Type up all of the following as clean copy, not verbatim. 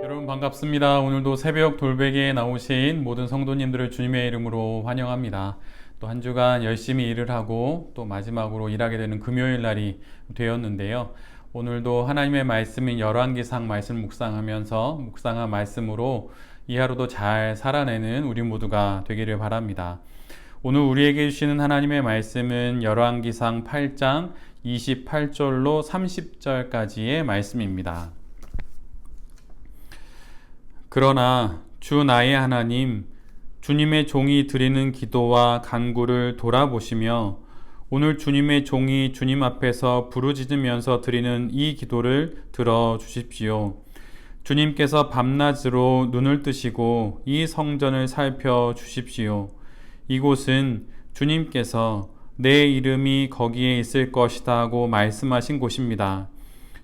여러분 반갑습니다. 오늘도 새벽 돌베개에 나오신 모든 성도님들을 주님의 이름으로 환영합니다. 또 한 주간 열심히 일을 하고 또 마지막으로 일하게 되는 금요일 날이 되었는데요. 오늘도 하나님의 말씀인 열왕기상 말씀 묵상하면서 묵상한 말씀으로 이 하루도 잘 살아내는 우리 모두가 되기를 바랍니다. 오늘 우리에게 주시는 하나님의 말씀은 열왕기상 8장 28절로 30절까지의 말씀입니다. 그러나 주 나의 하나님, 주님의 종이 드리는 기도와 간구를 돌아보시며 오늘 주님의 종이 주님 앞에서 부르짖으면서 드리는 이 기도를 들어주십시오. 주님께서 밤낮으로 눈을 뜨시고 이 성전을 살펴주십시오. 이곳은 주님께서 내 이름이 거기에 있을 것이다 하고 말씀하신 곳입니다.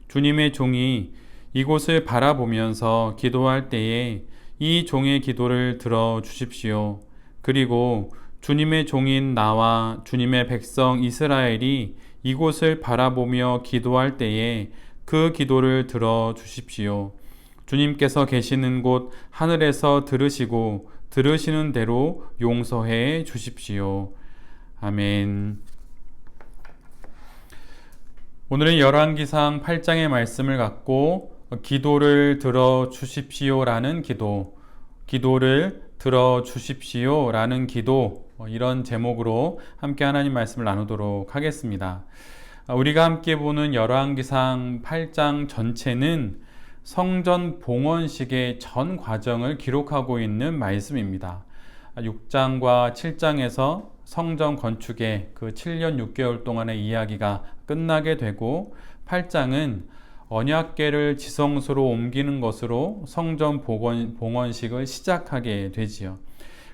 주님의 종이 이곳을 바라보면서 기도할 때에 이 종의 기도를 들어주십시오. 그리고 주님의 종인 나와 주님의 백성 이스라엘이 이곳을 바라보며 기도할 때에 그 기도를 들어주십시오. 주님께서 계시는 곳 하늘에서 들으시고 들으시는 대로 용서해 주십시오. 아멘. 오늘은 열왕기상 8장의 말씀을 갖고 기도를 들어주십시오라는 기도, 기도를 들어주십시오라는 기도, 이런 제목으로 함께 하나님 말씀을 나누도록 하겠습니다. 우리가 함께 보는 열왕기상 8장 전체는 성전 봉헌식의 전 과정을 기록하고 있는 말씀입니다. 6장과 7장에서 성전 건축의 그 7년 6개월 동안의 이야기가 끝나게 되고 8장은 언약궤를 지성소로 옮기는 것으로 성전 봉헌식을 시작하게 되지요.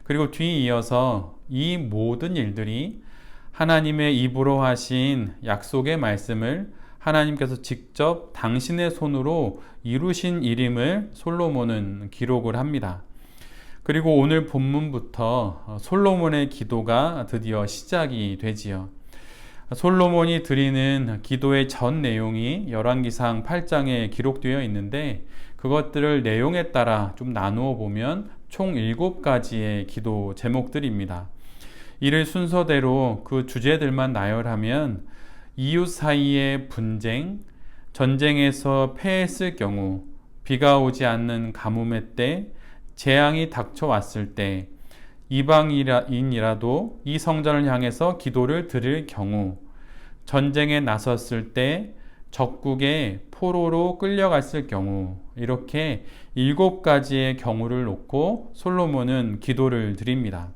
그리고 뒤이어서 이 모든 일들이 하나님의 입으로 하신 약속의 말씀을 하나님께서 직접 당신의 손으로 이루신 일임을 솔로몬은 기록을 합니다. 그리고 오늘 본문부터 솔로몬의 기도가 드디어 시작이 되지요. 솔로몬이 드리는 기도의 전 내용이 열왕기상 8장에 기록되어 있는데 그것들을 내용에 따라 좀 나누어 보면 총 7가지의 기도 제목들입니다. 이를 순서대로 그 주제들만 나열하면 이웃 사이의 분쟁, 전쟁에서 패했을 경우, 비가 오지 않는 가뭄의 때, 재앙이 닥쳐왔을 때, 이방인이라도 이 성전을 향해서 기도를 드릴 경우, 전쟁에 나섰을 때, 적국의 포로로 끌려갔을 경우, 이렇게 7가지의 경우를 놓고 솔로몬은 기도를 드립니다.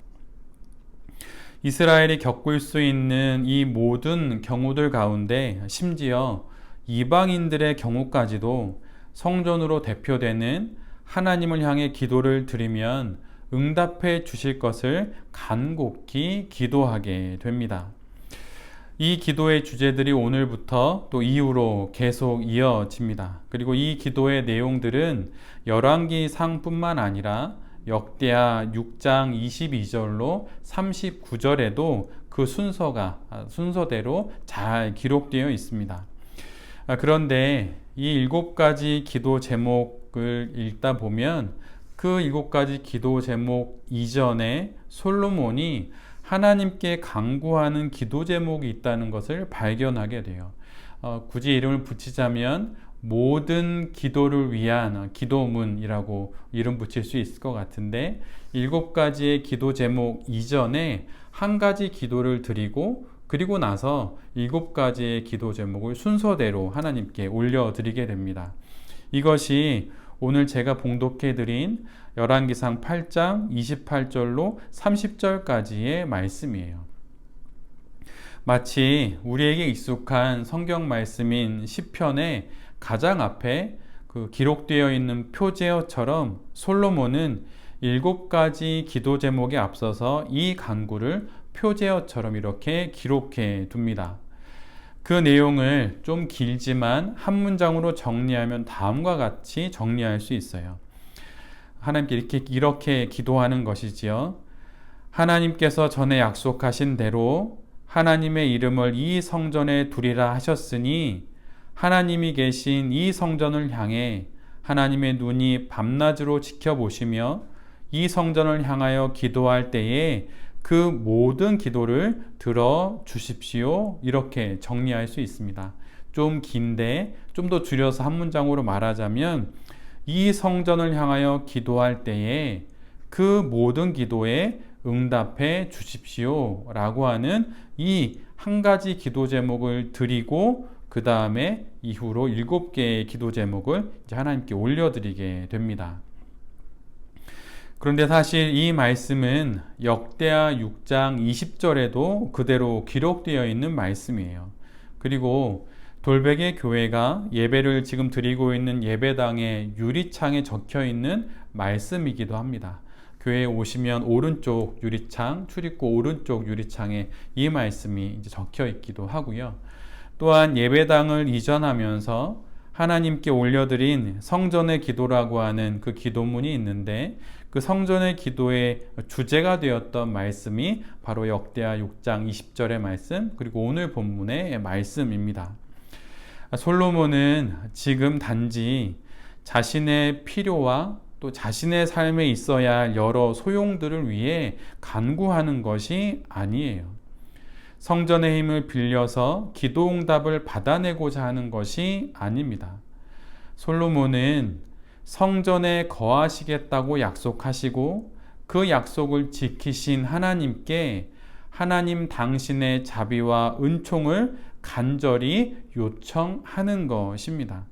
이스라엘이 겪을 수 있는 이 모든 경우들 가운데 심지어 이방인들의 경우까지도 성전으로 대표되는 하나님을 향해 기도를 드리면 응답해 주실 것을 간곡히 기도하게 됩니다. 이 기도의 주제들이 오늘부터 또 이후로 계속 이어집니다. 그리고 이 기도의 내용들은 열왕기상뿐만 아니라 역대하 6장 22절로 39절에도 그 순서대로 잘 기록되어 있습니다. 그런데 이 7가지 기도 제목을 읽다 보면 그 7가지 기도 제목 이전에 솔로몬이 하나님께 간구하는 기도 제목이 있다는 것을 발견하게 돼요. 굳이 이름을 붙이자면 모든 기도를 위한 기도문이라고 이름 붙일 수 있을 것 같은데 7가지의 기도 제목 이전에 한 가지 기도를 드리고 그리고 나서 7가지의 기도 제목을 순서대로 하나님께 올려드리게 됩니다. 이것이 오늘 제가 봉독해 드린 열왕기상 8장 28절로 30절까지의 말씀이에요. 마치 우리에게 익숙한 성경 말씀인 시편의 가장 앞에 그 기록되어 있는 표제어처럼 솔로몬은 7가지 기도 제목에 앞서서 이 간구를 표제어처럼 이렇게 기록해 둡니다. 그 내용을 좀 길지만 한 문장으로 정리하면 다음과 같이 정리할 수 있어요. 하나님께 이렇게 기도하는 것이지요. 하나님께서 전에 약속하신 대로 하나님의 이름을 이 성전에 두리라 하셨으니 하나님이 계신 이 성전을 향해 하나님의 눈이 밤낮으로 지켜보시며 이 성전을 향하여 기도할 때에 그 모든 기도를 들어 주십시오. 이렇게 정리할 수 있습니다. 좀 긴데 좀 더 줄여서 한 문장으로 말하자면 이 성전을 향하여 기도할 때에 그 모든 기도에 응답해 주십시오 라고 하는 이 한 가지 기도 제목을 드리고 그 다음에 이후로 7개의 기도 제목을 이제 하나님께 올려드리게 됩니다. 그런데 사실 이 말씀은 역대하 6장 20절에도 그대로 기록되어 있는 말씀이에요. 그리고 돌베개 교회가 예배를 지금 드리고 있는 예배당의 유리창에 적혀 있는 말씀이기도 합니다. 교회에 오시면 오른쪽 유리창, 출입구 오른쪽 유리창에 이 말씀이 이제 적혀 있기도 하고요. 또한 예배당을 이전하면서 하나님께 올려드린 성전의 기도라고 하는 그 기도문이 있는데 그 성전의 기도의 주제가 되었던 말씀이 바로 역대하 6장 20절의 말씀 그리고 오늘 본문의 말씀입니다. 솔로몬은 지금 단지 자신의 필요와 또 자신의 삶에 있어야 할 여러 소용들을 위해 간구하는 것이 아니에요. 성전의 힘을 빌려서 기도응답을 받아내고자 하는 것이 아닙니다. 솔로몬은 성전에 거하시겠다고 약속하시고 그 약속을 지키신 하나님께 하나님 당신의 자비와 은총을 간절히 요청하는 것입니다.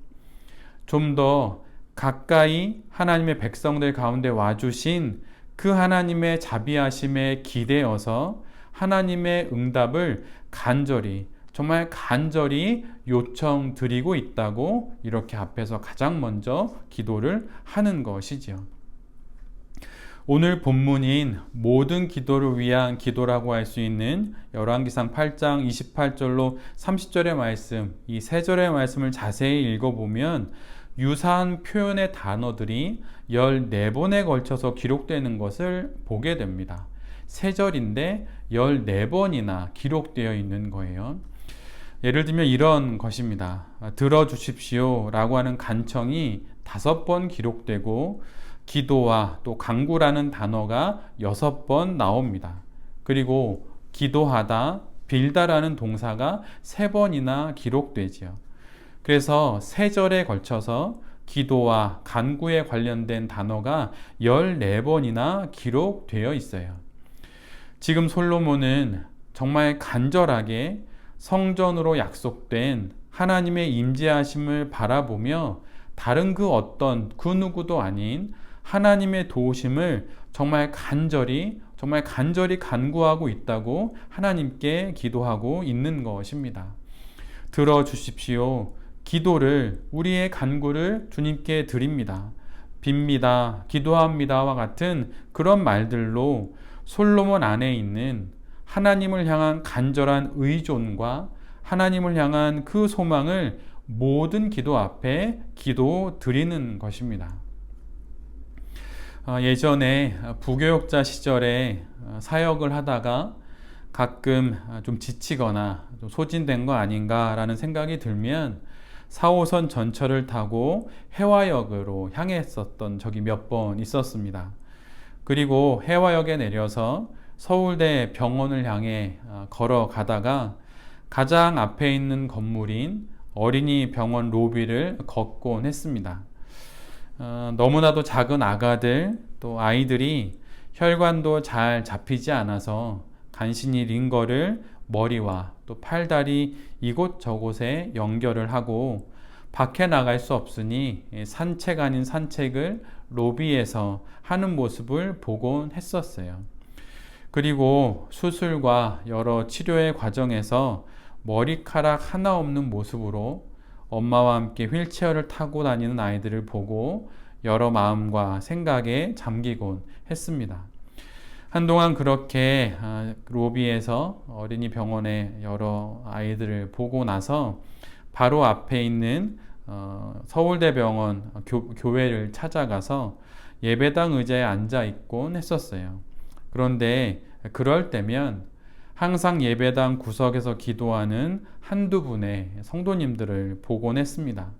좀 더 가까이 하나님의 백성들 가운데 와주신 그 하나님의 자비하심에 기대어서 하나님의 응답을 간절히 정말 간절히 요청드리고 있다고 이렇게 앞에서 가장 먼저 기도를 하는 것이지요. 오늘 본문인 모든 기도를 위한 기도라고 할 수 있는 열왕기상 8장 28절로 30절의 말씀, 이 세 절의 말씀을 자세히 읽어보면 유사한 표현의 단어들이 14번에 걸쳐서 기록되는 것을 보게 됩니다. 세 절인데 14번이나 기록되어 있는 거예요. 예를 들면 이런 것입니다. 들어주십시오 라고 하는 간청이 5번 기록되고 기도와 또 간구라는 단어가 6번 나옵니다. 그리고 기도하다, 빌다라는 동사가 3번이나 기록되지요. 그래서 3절에 걸쳐서 기도와 간구에 관련된 단어가 14번이나 기록되어 있어요. 지금 솔로몬은 정말 간절하게 성전으로 약속된 하나님의 임재하심을 바라보며 다른 그 어떤 그 누구도 아닌 하나님의 도우심을 정말 간절히 간구하고 있다고 하나님께 기도하고 있는 것입니다. 들어주십시오. 기도를, 우리의 간구를 주님께 드립니다. 빕니다. 기도합니다와 같은 그런 말들로 솔로몬 안에 있는 하나님을 향한 간절한 의존과 하나님을 향한 그 소망을 모든 기도 앞에 기도 드리는 것입니다. 예전에 부교육자 시절에 사역을 하다가 가끔 좀 지치거나 좀 소진된 거 아닌가라는 생각이 들면 4호선 전철을 타고 해화역으로 향했었던 적이 몇 번 있었습니다. 그리고 해화역에 내려서 서울대 병원을 향해 걸어가다가 가장 앞에 있는 건물인 어린이 병원 로비를 걷곤 했습니다. 너무나도 작은 아가들 또 아이들이 혈관도 잘 잡히지 않아서 간신히 링거를 머리와 또 팔다리 이곳저곳에 연결을 하고 밖에 나갈 수 없으니 산책 아닌 산책을 로비에서 하는 모습을 보곤 했었어요. 그리고 수술과 여러 치료의 과정에서 머리카락 하나 없는 모습으로 엄마와 함께 휠체어를 타고 다니는 아이들을 보고 여러 마음과 생각에 잠기곤 했습니다. 한동안 그렇게 로비에서 어린이 병원의 여러 아이들을 보고 나서 바로 앞에 있는 서울대병원 교회를 찾아가서 예배당 의자에 앉아 있곤 했었어요. 그런데 그럴 때면 항상 예배당 구석에서 기도하는 한두 분의 성도님들을 보곤 했습니다.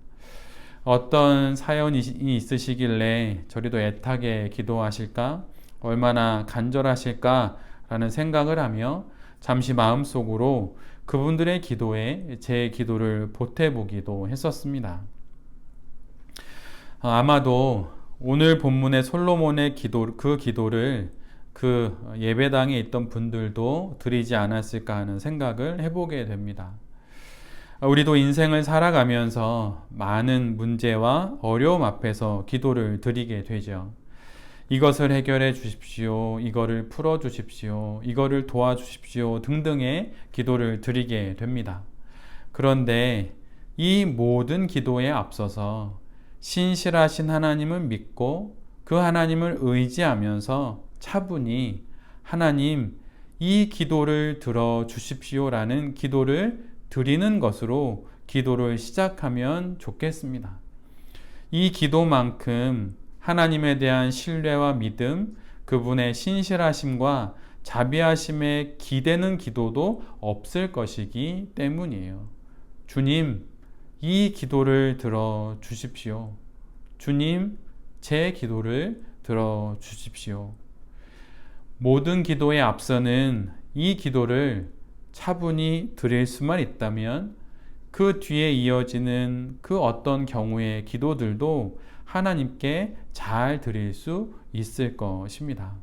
어떤 사연이 있으시길래 저리도 애타게 기도하실까? 얼마나 간절하실까? 라는 생각을 하며 잠시 마음속으로 그분들의 기도에 제 기도를 보태보기도 했었습니다. 아마도 오늘 본문의 솔로몬의 그 기도를 그 예배당에 있던 분들도 드리지 않았을까 하는 생각을 해보게 됩니다. 우리도 인생을 살아가면서 많은 문제와 어려움 앞에서 기도를 드리게 되죠. 이것을 해결해 주십시오. 이거를 풀어 주십시오. 이거를 도와주십시오. 등등의 기도를 드리게 됩니다. 그런데 이 모든 기도에 앞서서 신실하신 하나님을 믿고 그 하나님을 의지하면서 차분히 하나님, 이 기도를 들어 주십시오라는 기도를 드리는 것으로 기도를 시작하면 좋겠습니다. 이 기도만큼 하나님에 대한 신뢰와 믿음, 그분의 신실하심과 자비하심에 기대는 기도도 없을 것이기 때문이에요. 주님, 이 기도를 들어 주십시오. 주님, 제 기도를 들어 주십시오. 모든 기도에 앞서는 이 기도를 차분히 드릴 수만 있다면 그 뒤에 이어지는 그 어떤 경우의 기도들도 하나님께 잘 드릴 수 있을 것입니다.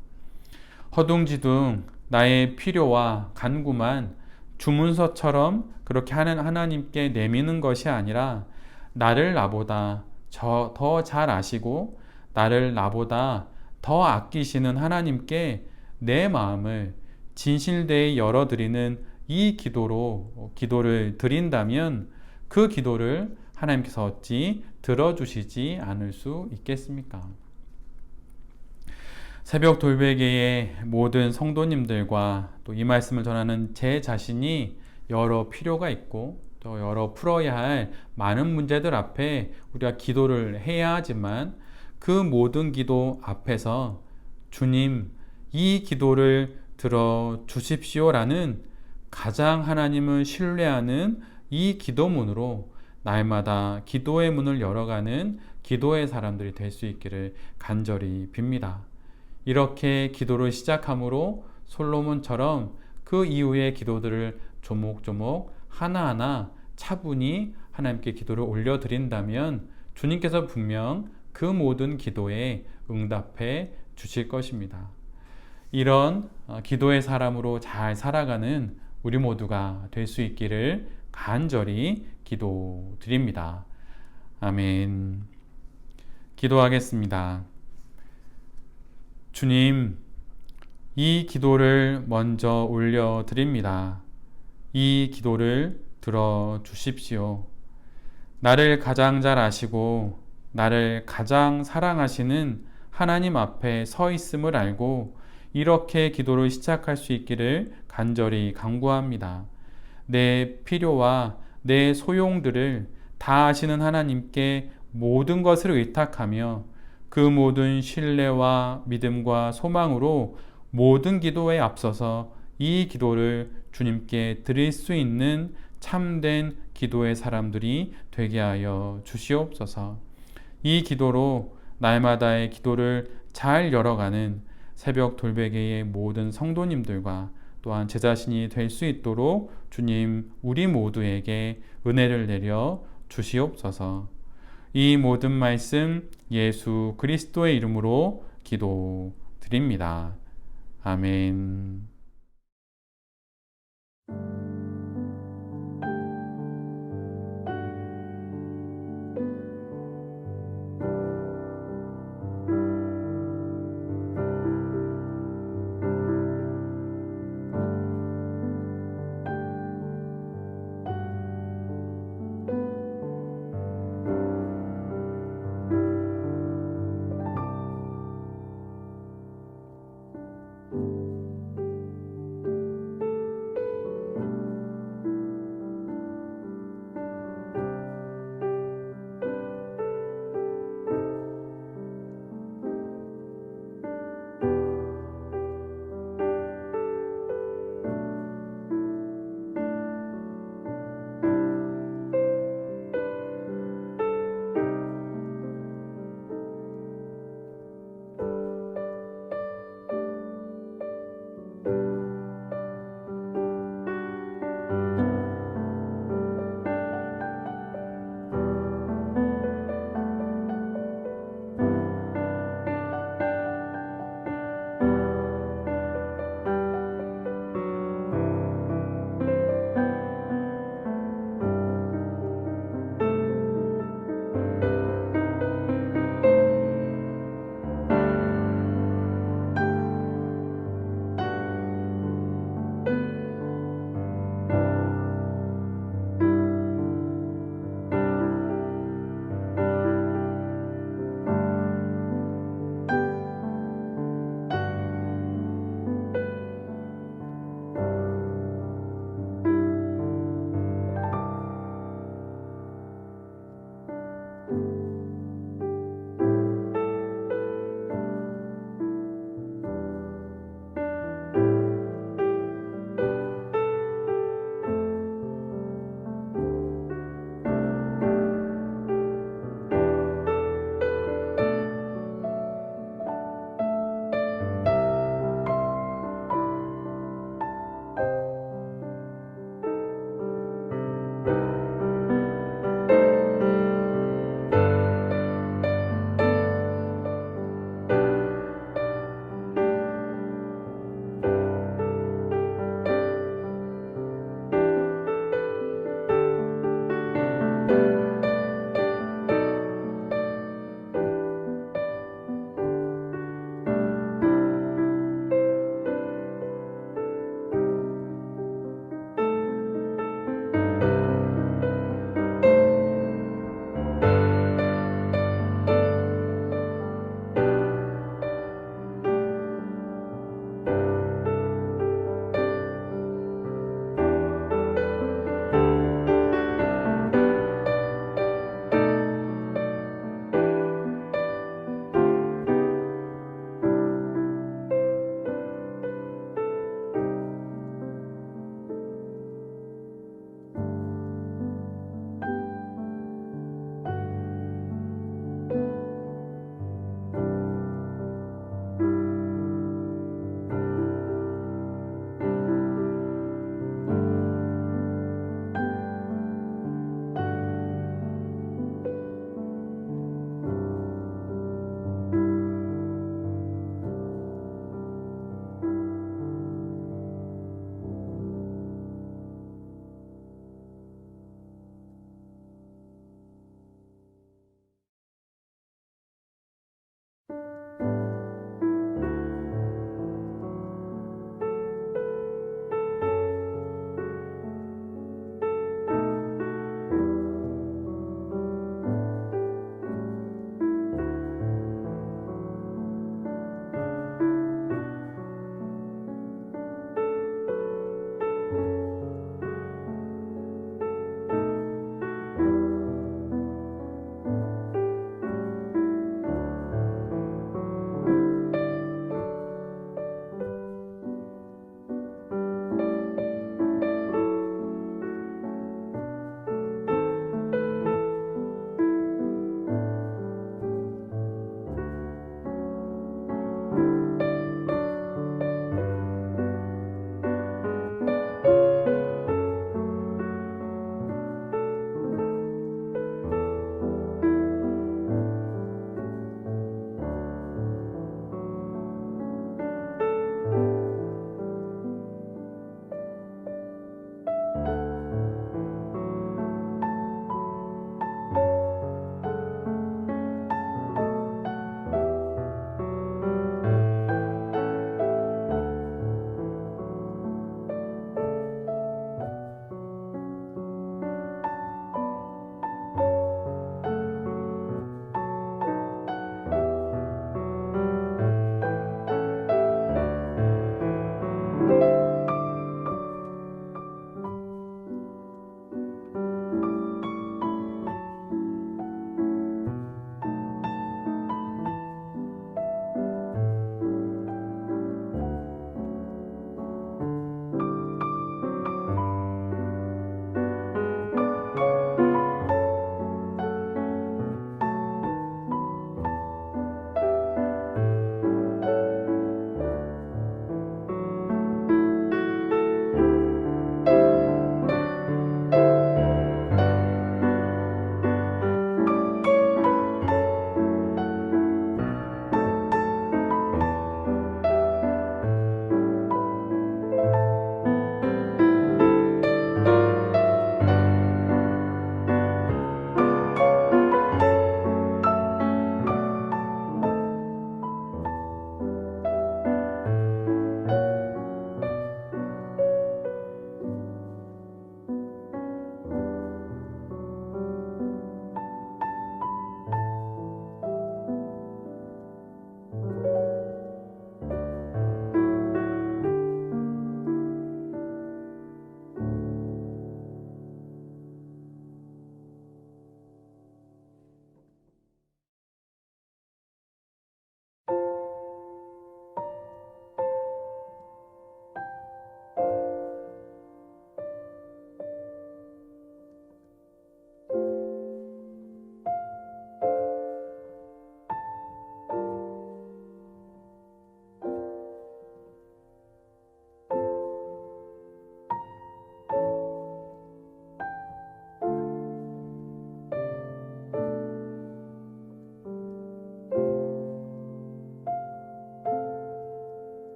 허둥지둥 나의 필요와 간구만 주문서처럼 그렇게 하나님께 내미는 것이 아니라 나를 나보다 더 잘 아시고 나를 나보다 더 아끼시는 하나님께 내 마음을 진실되이 열어드리는 이 기도를 드린다면 그 기도를 하나님께서 어찌 들어주시지 않을 수 있겠습니까? 새벽 돌베개의 모든 성도님들과 또 이 말씀을 전하는 제 자신이 여러 필요가 있고 또 여러 풀어야 할 많은 문제들 앞에 우리가 기도를 해야 하지만 그 모든 기도 앞에서 주님, 이 기도를 들어 주십시오라는 가장 하나님을 신뢰하는 이 기도문으로 날마다 기도의 문을 열어가는 기도의 사람들이 될 수 있기를 간절히 빕니다. 이렇게 기도를 시작함으로 솔로몬처럼 그 이후의 기도들을 조목조목 하나하나 차분히 하나님께 기도를 올려드린다면 주님께서 분명 그 모든 기도에 응답해 주실 것입니다. 이런 기도의 사람으로 잘 살아가는 우리 모두가 될 수 있기를 간절히 기도드립니다. 아멘. 기도하겠습니다. 주님, 이 기도를 먼저 올려드립니다. 이 기도를 들어주십시오. 나를 가장 잘 아시고 나를 가장 사랑하시는 하나님 앞에 서 있음을 알고 이렇게 기도를 시작할 수 있기를 간절히 간구합니다. 내 필요와 내 소용들을 다 아시는 하나님께 모든 것을 의탁하며 그 모든 신뢰와 믿음과 소망으로 모든 기도에 앞서서 이 기도를 주님께 드릴 수 있는 참된 기도의 사람들이 되게 하여 주시옵소서. 이 기도로 날마다의 기도를 잘 열어가는 새벽 돌베개의 모든 성도님들과 또한 제 자신이 될 수 있도록 주님 우리 모두에게 은혜를 내려 주시옵소서. 이 모든 말씀 예수 그리스도의 이름으로 기도드립니다. 아멘.